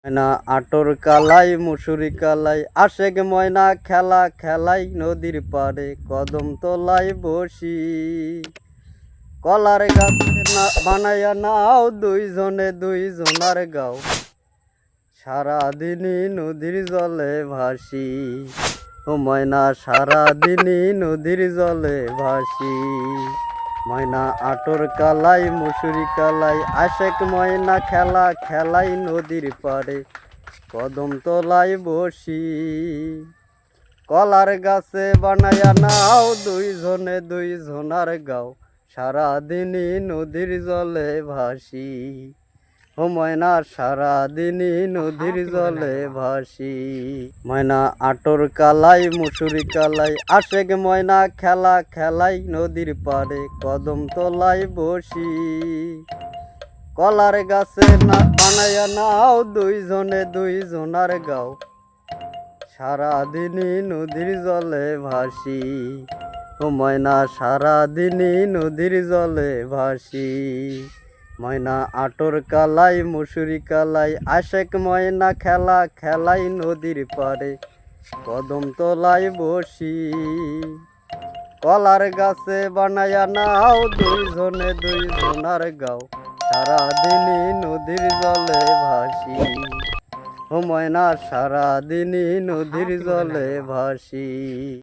ময়না আটর কালাই মুসুরি কালাই আশেক ময়না খেলা খেলাই নদীর পাড়ে কদম তলায় বসি কলার গাছে বানাইয়া নাও দুইজনে দুইজনার গাও সারাদিনই নদীর জলে ভাসি ও ময়না সারাদিনই নদীর জলে ভাসি ময়না আটর কালাই মুসুরি কালাই আশেক ময়না খেলা খেলাই নদীর পাড়ে কদম তলায় বসি কলার গাছে বানাইয়া নাও দুইজনে দুইজনার গাও সারাদিনই নদীর জলে ভাসি ও ময়না সারাদিনই নদীর জলে ভাসি ময়না আটর কালাই মুসুরি কালাই আশেক ময়না খেলা খেলাই নদীর পাড়ে কদম তলায় বসি কলার গাছে বানাইয়া নাও দুইজনে দুইজনার গাও সারাদিনই নদীর জলে ভাসি ও ময়না সারাদিনই নদীর জলে ভাসি ময়না আটর কালাই মুসুরি কালাই আশেক ময়না খেলা খেলাই নদীর পাড়ে কদম তলায় বসি কলার গাছে বানাইয়া নাও দুইজনে দুইজনার গাও সারাদিনই নদীর জলে ভাসি ও ময়না সারাদিনই নদীর জলে ভাসি।